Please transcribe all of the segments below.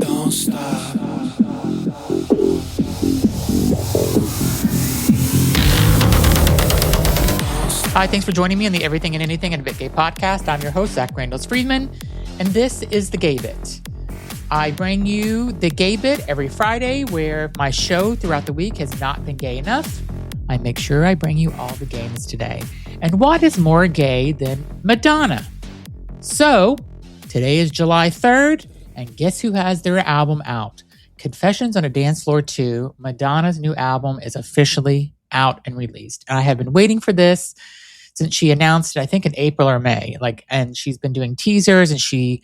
Don't stop. Hi, thanks for joining me on the Everything and Anything and a Bit Gay podcast. I'm your host, Zach Randles-Friedman, and this is The Gay Bit. I bring you The Gay Bit every Friday, where my show throughout the week has not been gay enough. I make sure I bring you all the gayness today. And what is more gay than Madonna? So, today is July 3rd, and guess who has their album out? Confessions on a Dance Floor 2, Madonna's new album is officially out and released. And I have been waiting for this since she announced it, I think in April or May. And she's been doing teasers, and she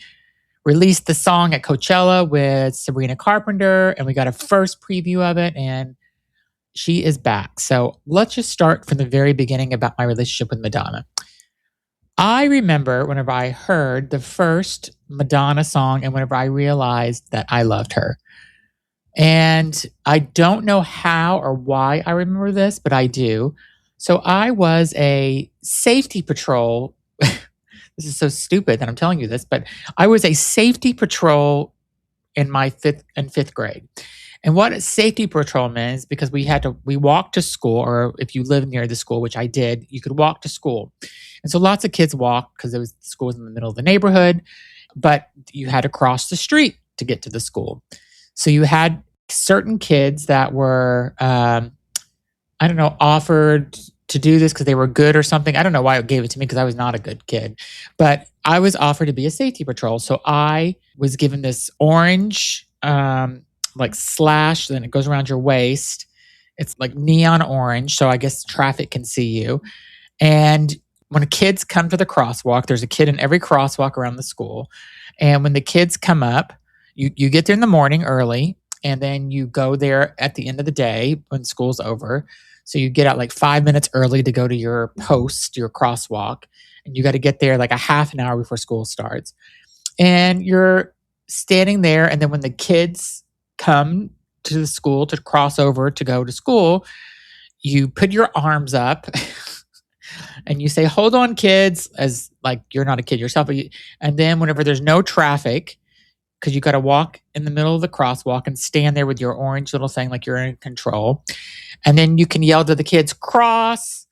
released the song at Coachella with Sabrina Carpenter, and we got a first preview of it, and she is back. So let's just start from the very beginning about my relationship with Madonna. I remember whenever I heard the first Madonna song and whenever I realized that I loved her. And I don't know how or why I remember this, but I do. So I was a safety patrol. This is so stupid that I'm telling you this, but I was a safety patrol in my fifth grade. And what a safety patrol means, because we walked to school, or if you live near the school, which I did, you could walk to school. And so lots of kids walked because the school was in the middle of the neighborhood, but you had to cross the street to get to the school. So you had certain kids that were, offered to do this because they were good or something. I don't know why it gave it to me because I was not a good kid. But I was offered to be a safety patrol. So I was given this orange slash, then it goes around your waist. It's like neon orange. So I guess traffic can see you. And when kids come to the crosswalk, there's a kid in every crosswalk around the school. And when the kids come up, you get there in the morning early, and then you go there at the end of the day when school's over. So you get out like 5 minutes early to go to your post, your crosswalk, and you got to get there like a half an hour before school starts. And you're standing there, and then when the kids come to the school to cross over to go to school, you put your arms up and you say, "Hold on, kids," as like you're not a kid yourself. And then whenever there's no traffic, because you got to walk in the middle of the crosswalk and stand there with your orange little thing like you're in control. And then you can yell to the kids, "Cross."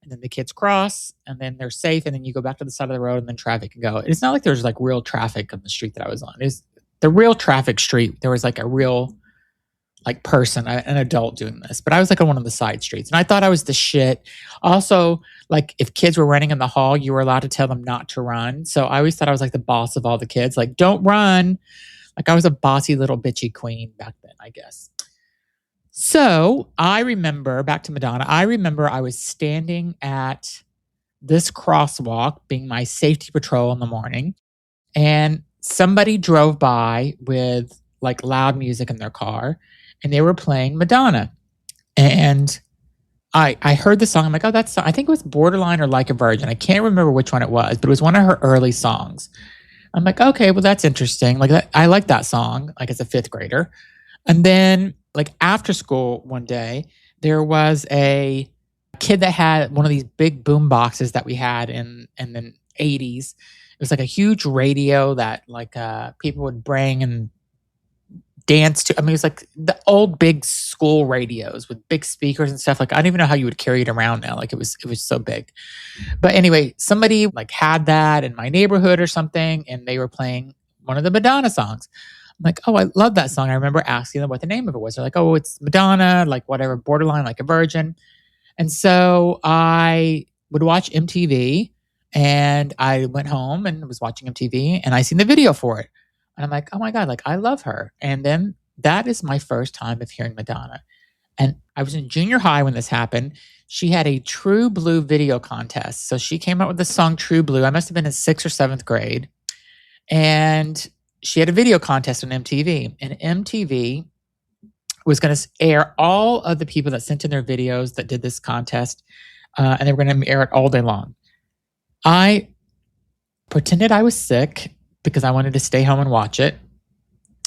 And then the kids cross, and then they're safe. And then you go back to the side of the road, and then traffic can go. It's not like there's like real traffic on the street that I was on. It's the real traffic street. There was like a real like person, an adult doing this. But I was like on one of the side streets. And I thought I was the shit. Also, like if kids were running in the hall, you were allowed to tell them not to run. So I always thought I was like the boss of all the kids. Like, don't run. Like I was a bossy little bitchy queen back then, I guess. So I remember, back to Madonna, I remember I was standing at this crosswalk being my safety patrol in the morning, and somebody drove by with like loud music in their car, and they were playing Madonna. And I heard the song. I'm like, oh, that's, I think it was Borderline or Like a Virgin. I can't remember which one it was, but it was one of her early songs. I'm like, okay, well, that's interesting. Like that, I like that song, like as a fifth grader. And then like after school one day, there was a kid that had one of these big boom boxes that we had in the 80s. It was like a huge radio that like people would bring and dance to. I mean, it was like the old big school radios with big speakers and stuff. Like, I don't even know how you would carry it around now. Like it was so big. But anyway, somebody like had that in my neighborhood or something, and they were playing one of the Madonna songs. I'm like, oh, I love that song. I remember asking them what the name of it was. They're like, oh, it's Madonna, like whatever, Borderline, Like a Virgin. And so I would watch MTV, and I went home and was watching MTV, and I seen the video for it. And I'm like, oh my God, like I love her. And then that is my first time of hearing Madonna. And I was in junior high when this happened. She had a True Blue video contest. So she came out with the song True Blue. I must have been in 6th or 7th grade. And she had a video contest on MTV. And MTV was going to air all of the people that sent in their videos that did this contest. And they were going to air it all day long. I pretended I was sick because I wanted to stay home and watch it.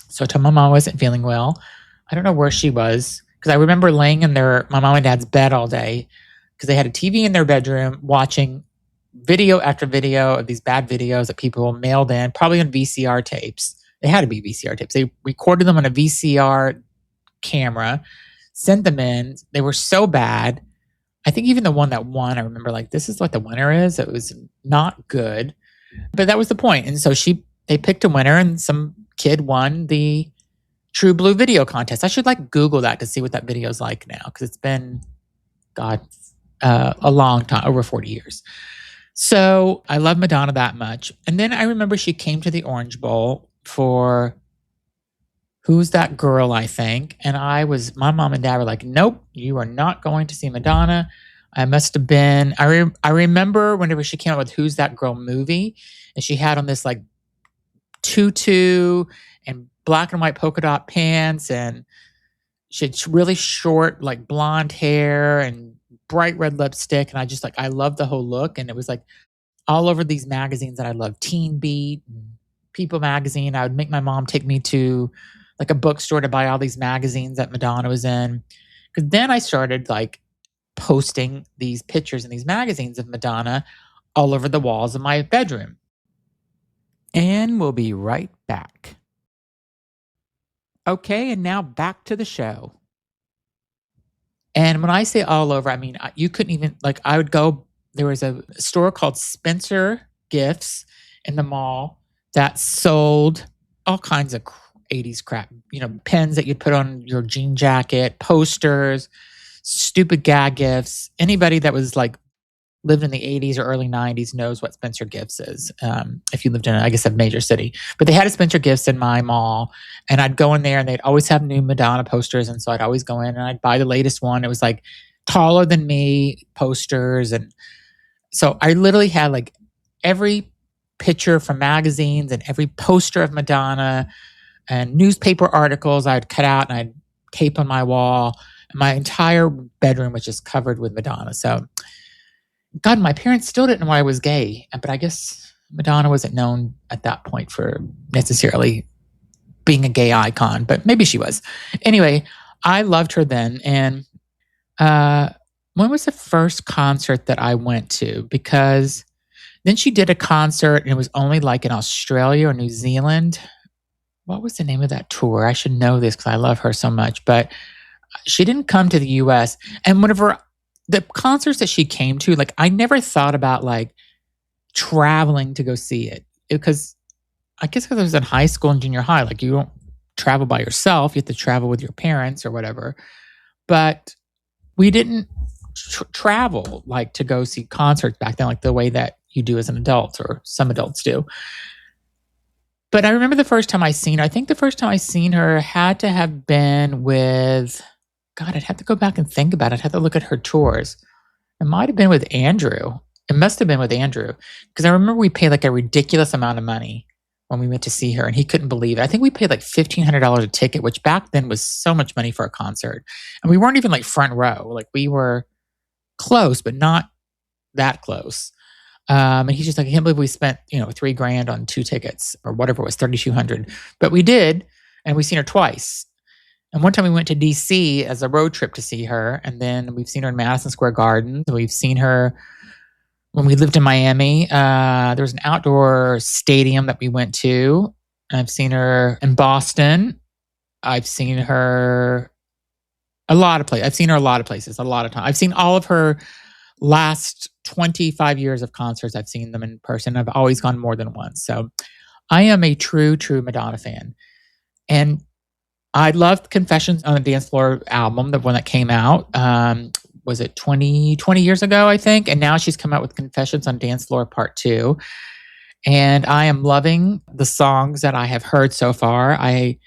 So I told my mom I wasn't feeling well. I don't know where she was, because I remember laying in my mom and dad's bed all day, because they had a TV in their bedroom watching video after video of these bad videos that people mailed in, probably on VCR tapes, They had to be VCR tapes. They recorded them on a VCR camera, sent them in. They were so bad. I think even the one that won, I remember like, this is what the winner is. It was not good, but that was the point. And so they picked a winner, and some kid won the True Blue video contest. I should like Google that to see what that video is like now, because it's been, God, a long time, over 40 years. So I love Madonna that much. And then I remember she came to the Orange Bowl for Who's That Girl, I think. And my mom and dad were like, nope, you are not going to see Madonna. I must have been, I remember whenever she came out with Who's That Girl movie, and she had on this like tutu and black and white polka dot pants, and she had really short, like blonde hair and bright red lipstick. And I loved the whole look. And it was like all over these magazines that I love, Teen Beat, People Magazine. I would make my mom take me to like a bookstore to buy all these magazines that Madonna was in. Because then I started like posting these pictures in these magazines of Madonna all over the walls of my bedroom. And we'll be right back. Okay, and now back to the show. And when I say all over, I mean, you couldn't even, like, I would go, there was a store called Spencer Gifts in the mall that sold all kinds of 80s crap, pens that you'd put on your jean jacket, posters, stupid gag gifts. Anybody that was like lived in the 80s or early 90s knows what Spencer Gifts is. If you lived in, I guess, a major city. But they had a Spencer Gifts in my mall, and I'd go in there, and they'd always have new Madonna posters. And so I'd always go in and I'd buy the latest one. It was like taller than me posters. And so I literally had like every picture from magazines and every poster of Madonna and newspaper articles I'd cut out and I'd tape on my wall. And my entire bedroom was just covered with Madonna. So God, my parents still didn't know I was gay, but I guess Madonna wasn't known at that point for necessarily being a gay icon, but maybe she was. Anyway, I loved her then. And when was the first concert that I went to? Because then she did a concert, and it was only like in Australia or New Zealand. What was the name of that tour? I should know this because I love her so much, but she didn't come to the US. And whenever the concerts that she came to, like, I never thought about like traveling to go see it, because I guess because I was in high school and junior high, like you don't travel by yourself, you have to travel with your parents or whatever. But we didn't travel like to go see concerts back then, like the way that you do as an adult, or some adults do. But I remember the first time I seen her, I think the first time I seen her had to have been with, God, I'd have to go back and think about it. I'd have to look at her tours. It might have been with Andrew. It must have been with Andrew, because I remember we paid like a ridiculous amount of money when we went to see her, and he couldn't believe it. I think we paid like $1,500 a ticket, which back then was so much money for a concert. And we weren't even like front row. Like we were close, but not that close. And he's just like, I can't believe we spent, $3,000 on 2 tickets or whatever it was, 3,200. But we did, and we've seen her twice. And one time we went to DC as a road trip to see her. And then we've seen her in Madison Square Garden. We've seen her when we lived in Miami. There was an outdoor stadium that we went to. I've seen her in Boston. I've seen her a lot of places. I've seen her a lot of places, a lot of times. I've seen all of her last 25 years of concerts. I've seen them in person. I've always gone more than once. So I am a true Madonna fan. And I loved Confessions on the Dance Floor album, the one that came out. Was it 20 years ago, I think? And now she's come out with Confessions on Dance Floor Part 2. And I am loving the songs that I have heard so far. I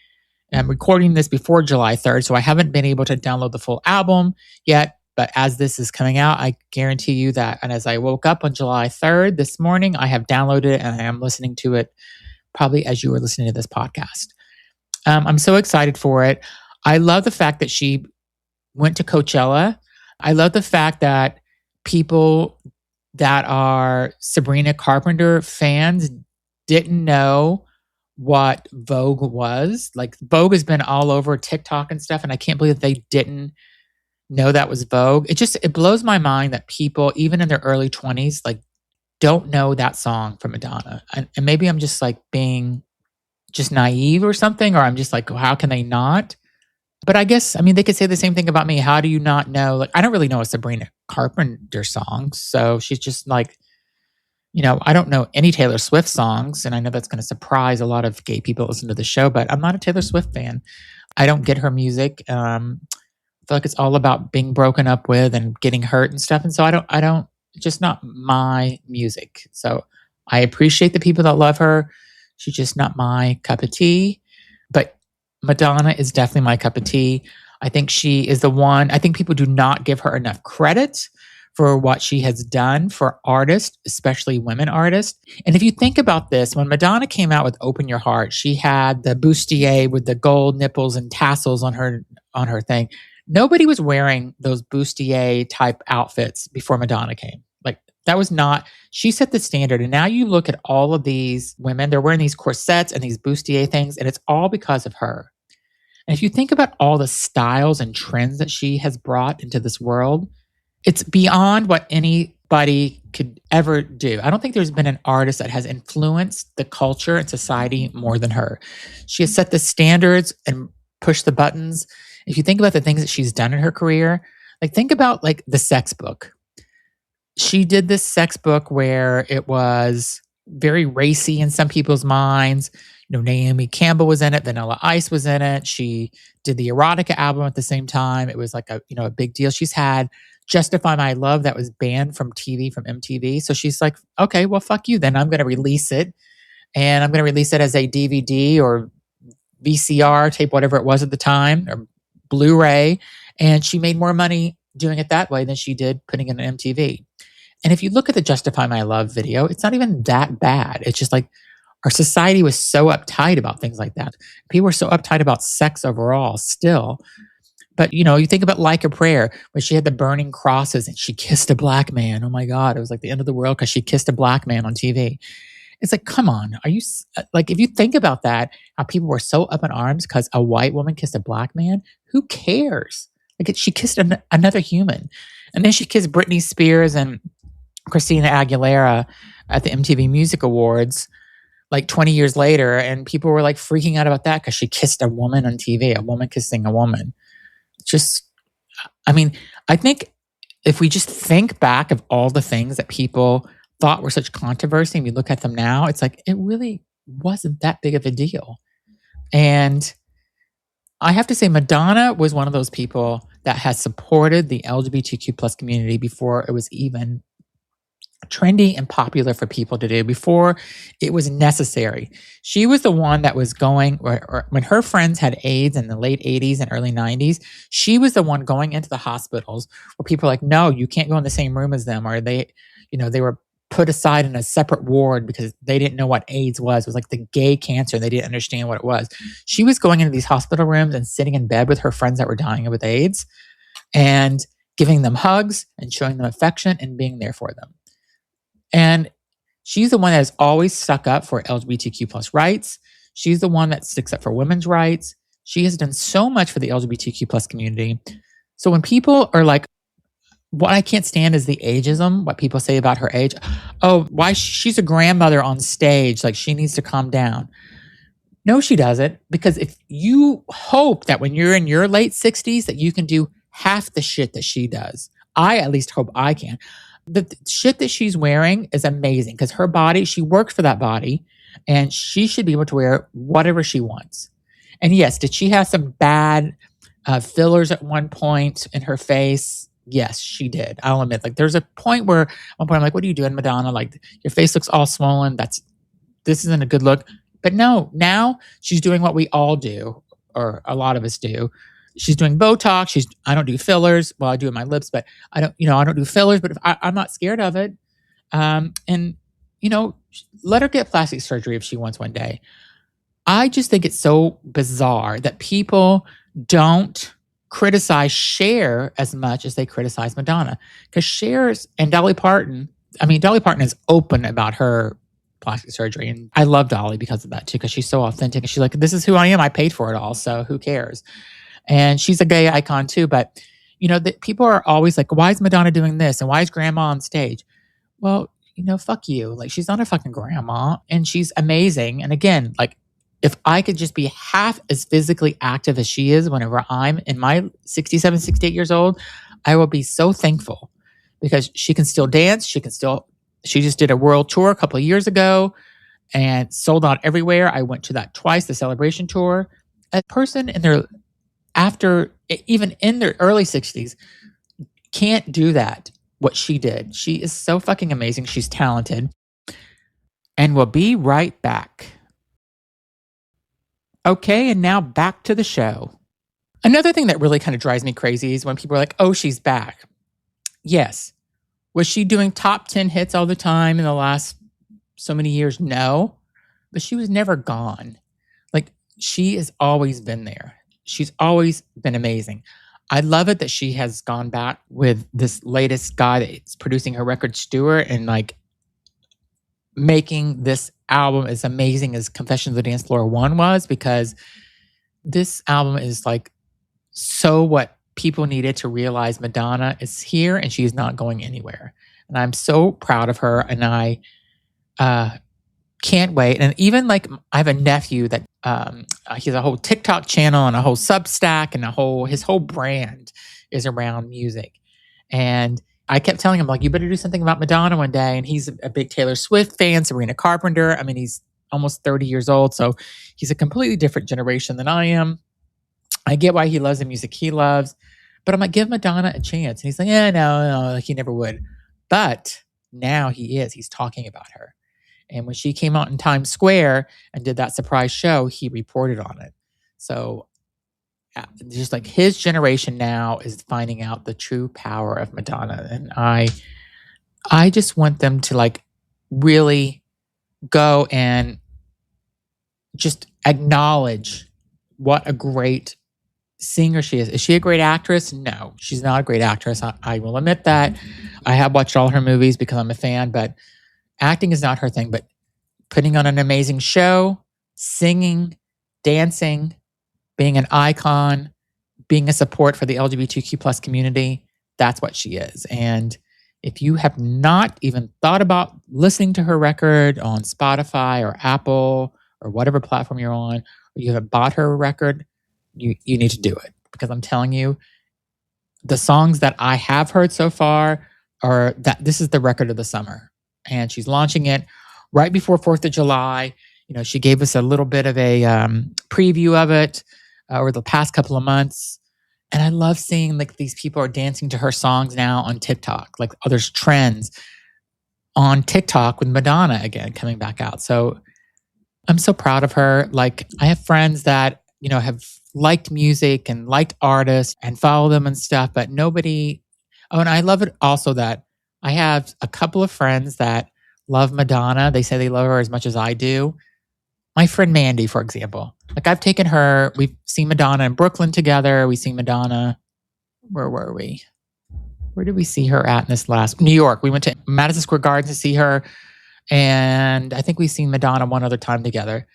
am recording this before July 3rd, so I haven't been able to download the full album yet. But as this is coming out, I guarantee you that, and as I woke up on July 3rd this morning, I have downloaded it and I am listening to it probably as you were listening to this podcast. I'm so excited for it. I love the fact that she went to Coachella. I love the fact that people that are Sabrina Carpenter fans didn't know what Vogue was. Like, Vogue has been all over TikTok and stuff, and I can't believe that they didn't know that was Vogue. It blows my mind that people, even in their early 20s, like, don't know that song from Madonna. And maybe I'm just like being just naive or something, or I'm just like, how can they not? But I guess, I mean, they could say the same thing about me. How do you not know? Like, I don't really know a Sabrina Carpenter song. So she's just like, I don't know any Taylor Swift songs. And I know that's going to surprise a lot of gay people that listen to the show, but I'm not a Taylor Swift fan. I don't get her music. I feel like it's all about being broken up with and getting hurt and stuff. And so it's just not my music. So I appreciate the people that love her. She's just not my cup of tea. But Madonna is definitely my cup of tea. I think she is the one. I think people do not give her enough credit for what she has done for artists, especially women artists. And if you think about this, when Madonna came out with Open Your Heart, she had the bustier with the gold nipples and tassels on her thing. Nobody was wearing those bustier type outfits before Madonna came. Like, that was not, she set the standard. And now you look at all of these women, they're wearing these corsets and these bustier things, and it's all because of her. And if you think about all the styles and trends that she has brought into this world, it's beyond what anybody could ever do. I don't think there's been an artist that has influenced the culture and society more than her. She has set the standards and pushed the buttons. If you think about the things that she's done in her career, like think about like the sex book. She did this sex book where it was very racy in some people's minds. Naomi Campbell was in it. Vanilla Ice was in it. She did the erotica album at the same time. It was like a big deal. She's had Justify My Love that was banned from TV, from MTV. So she's like, okay, well, fuck you then. I'm going to release it. And I'm going to release it as a DVD or VCR tape, whatever it was at the time, or Blu-ray. And she made more money doing it that way than she did putting it on MTV. And if you look at the Justify My Love video, it's not even that bad. It's just like our society was so uptight about things like that. People were so uptight about sex overall still. But, you think about Like a Prayer, where she had the burning crosses and she kissed a black man. Oh my God, it was like the end of the world because she kissed a black man on TV. It's like, come on. Are you, like, if you think about that, how people were so up in arms because a white woman kissed a black man, who cares? Like, she kissed another human. And then she kissed Britney Spears and Christina Aguilera at the MTV Music Awards like 20 years later. And people were like freaking out about that because she kissed a woman on TV, a woman kissing a woman. I think if we just think back of all the things that people thought were such controversy and we look at them now, it's like, it really wasn't that big of a deal. And I have to say, Madonna was one of those people that has supported the LGBTQ plus community before it was even trendy and popular for people to do, before it was necessary. She was the one that was going, or when her friends had AIDS in the late 80s and early 90s, she was the one going into the hospitals where people were like, no, you can't go in the same room as them. Or they were put aside in a separate ward because they didn't know what AIDS was. It was like the gay cancer. They didn't understand what it was. She was going into these hospital rooms and sitting in bed with her friends that were dying with AIDS and giving them hugs and showing them affection and being there for them. And she's the one that has always stuck up for LGBTQ plus rights. She's the one that sticks up for women's rights. She has done so much for the LGBTQ plus community. So when people are like, what I can't stand is the ageism, what people say about her age. Oh, why she's a grandmother on stage, like she needs to calm down. No, she doesn't. Because if you hope that when you're in your late 60s that you can do half the shit that she does, I at least hope I can. The shit that she's wearing is amazing because her body, she worked for that body and she should be able to wear whatever she wants. And yes, did she have some bad fillers at one point in her face? Yes, she did. I'll admit, like there's a point where at one point I'm like, what are you doing, Madonna? Like your face looks all swollen. This isn't a good look. But no, now she's doing what we all do, or a lot of us do. She's doing Botox. I don't do fillers. Well, I do in my lips, but I don't do fillers, but I'm not scared of it. And let her get plastic surgery if she wants one day. I just think it's so bizarre that people don't criticize Cher as much as they criticize Madonna. Because Cher's and Dolly Parton is open about her plastic surgery. And I love Dolly because of that too, because she's so authentic. And she's like, this is who I am. I paid for it all. So who cares? And she's a gay icon too. But, people are always like, why is Madonna doing this? And why is grandma on stage? Well, fuck you. Like, she's not a fucking grandma and she's amazing. And again, like, if I could just be half as physically active as she is whenever I'm in my 67, 68 years old, I will be so thankful because she can still dance. She just did a world tour a couple of years ago and sold out everywhere. I went to that twice, the celebration tour. A person even in their early 60s, can't do that, what she did. She is so fucking amazing. She's talented. And we'll be right back. Okay, and now back to the show. Another thing that really kind of drives me crazy is when people are like, oh, she's back. Yes. Was she doing top 10 hits all the time in the last so many years? No. But she was never gone. Like, she has always been there. She's always been amazing. I love it that she has gone back with this latest guy that's producing her record, Stewart, and like making this album as amazing as Confessions of the Dance Floor 1 was, because this album is like so what people needed to realize Madonna is here and she's not going anywhere. And I'm so proud of her, and I can't wait. And even like I have a nephew that he has a whole TikTok channel and a whole Substack, and his whole brand is around music. And I kept telling him, like, you better do something about Madonna one day. And he's a big Taylor Swift fan, Sabrina Carpenter. I mean, he's almost 30 years old, so he's a completely different generation than I am. I get why he loves the music he loves, but I'm like, give Madonna a chance. And he's like, yeah, no, like he never would. But now he is. He's talking about her. And when she came out in Times Square and did that surprise show, he reported on it. So just like his generation now is finding out the true power of Madonna. And I just want them to like really go and just acknowledge what a great singer she is. Is she a great actress? No, she's not a great actress. I will admit that. I have watched all her movies because I'm a fan, but acting is not her thing. But putting on an amazing show, singing, dancing, being an icon, being a support for the LGBTQ plus community, that's what she is. And if you have not even thought about listening to her record on Spotify or Apple or whatever platform you're on, or you have bought her record, you need to do it. Because I'm telling you, the songs that I have heard so far are that this is the record of the summer. And she's launching it right before 4th of July. You know, she gave us a little bit of a preview of it over the past couple of months. And I love seeing like these people are dancing to her songs now on TikTok. Like, oh, there's trends on TikTok with Madonna again coming back out. So I'm so proud of her. Like, I have friends that, you know, have liked music and liked artists and follow them and stuff, but nobody. Oh, and I love it also that I have a couple of friends that love Madonna. They say they love her as much as I do. My friend Mandy, for example. Like, I've taken her, we've seen Madonna in Brooklyn together. We've seen Madonna, where were we? Where did we see her at in this last? New York. We went to Madison Square Garden to see her. And I think we've seen Madonna one other time together.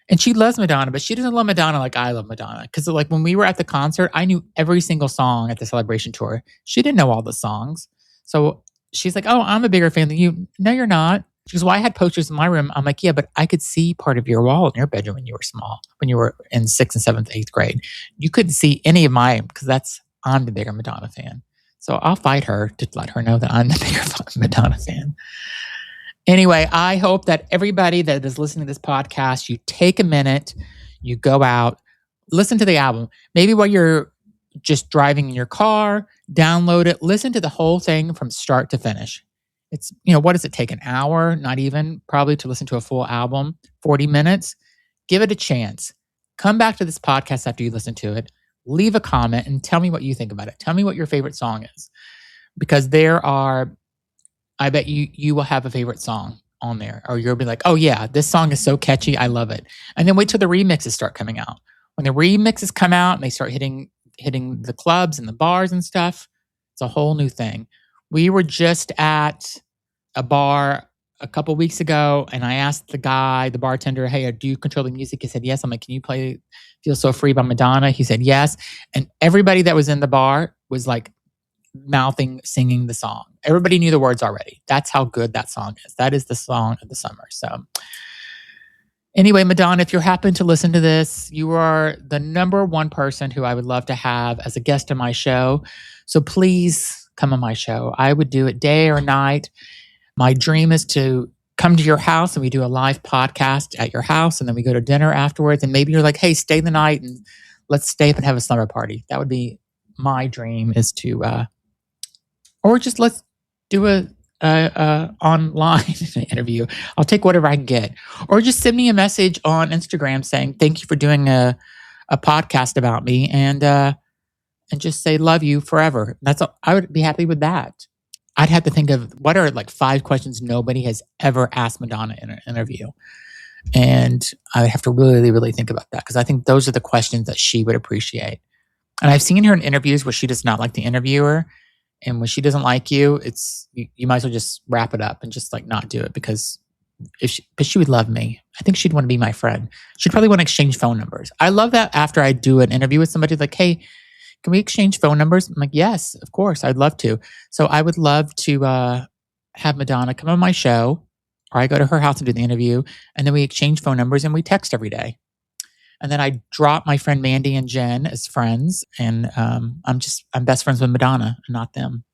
And she loves Madonna, but she doesn't love Madonna like I love Madonna. Because like when we were at the concert, I knew every single song at the celebration tour. She didn't know all the songs. So she's like, oh, I'm a bigger fan than you. No, you're not. She goes, well, I had posters in my room. I'm like, yeah, but I could see part of your wall in your bedroom when you were small, when you were in 6th and 7th, 8th grade. You couldn't see any of mine because I'm the bigger Madonna fan. So I'll fight her to let her know that I'm the bigger Madonna fan. Anyway, I hope that everybody that is listening to this podcast, you take a minute, you go out, listen to the album. Maybe while you're just driving in your car, download it, listen to the whole thing from start to finish. It's, you know, what does it take? An hour? Not even, probably, to listen to a full album, 40 minutes. Give it a chance. Come back to this podcast after you listen to it. Leave a comment and tell me what you think about it. Tell me what your favorite song is. Because I bet you will have a favorite song on there. Or you'll be like, oh yeah, this song is so catchy. I love it. And then wait till the remixes start coming out. When the remixes come out and they start hitting the clubs and the bars and stuff, it's a whole new thing. We were just at a bar a couple weeks ago, and I asked the bartender, hey, do you control the music? He said, yes. I'm like, can you play Feel So Free by Madonna? He said, yes. And everybody that was in the bar was like singing the song. Everybody knew the words already. That's how good that song is. That is the song of the summer. So Anyway, Madonna, if you happen to listen to this, you are the number one person who I would love to have as a guest on my show. So please come on my show. I would do it day or night. My dream is to come to your house and we do a live podcast at your house, and then we go to dinner afterwards. And maybe you're like, hey, stay the night and let's stay up and have a slumber party. That would be my dream, is to, or just let's do a online interview. I'll take whatever I can get. Or just send me a message on Instagram saying, thank you for doing a podcast about me, and just say, love you forever. That's all. I would be happy with that. I'd have to think of what are like 5 questions nobody has ever asked Madonna in an interview. And I would have to really, really think about that, because I think those are the questions that she would appreciate. And I've seen her in interviews where she does not like the interviewer. And when she doesn't like you, it's you might as well just wrap it up and just like not do it, because but she would love me. I think she'd want to be my friend. She'd probably want to exchange phone numbers. I love that after I do an interview with somebody, like, hey, can we exchange phone numbers? I'm like, yes, of course, I'd love to. So I would love to have Madonna come on my show, or I go to her house and do the interview, and then we exchange phone numbers and we text every day. And then I drop my friend Mandy and Jen as friends, and I'm best friends with Madonna and not them.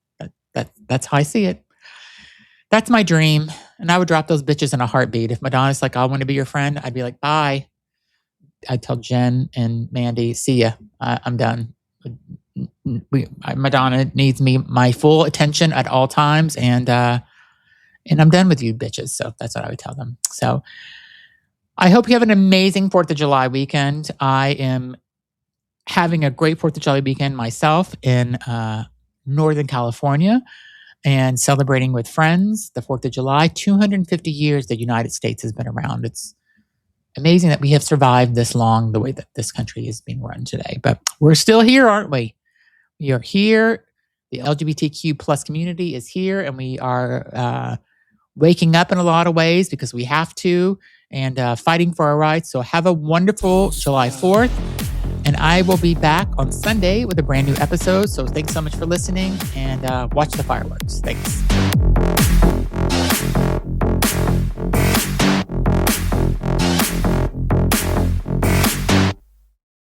That's how I see it. That's my dream, and I would drop those bitches in a heartbeat. If Madonna's like, I want to be your friend, I'd be like, bye. I'd tell Jen and Mandy, see ya. I'm done. Madonna needs my full attention at all times, and I'm done with you bitches. So that's what I would tell them. So I hope you have an amazing 4th of July weekend. I am having a great 4th of July weekend myself in Northern California, and celebrating with friends the 4th of July. 250 years the United States has been around. It's amazing that we have survived this long, the way that this country is being run today. But we're still here, aren't we? We are here. The LGBTQ plus community is here, and we are waking up in a lot of ways because we have to, and fighting for our rights. So have a wonderful July 4th. And I will be back on Sunday with a brand new episode. So thanks so much for listening, and watch the fireworks. Thanks.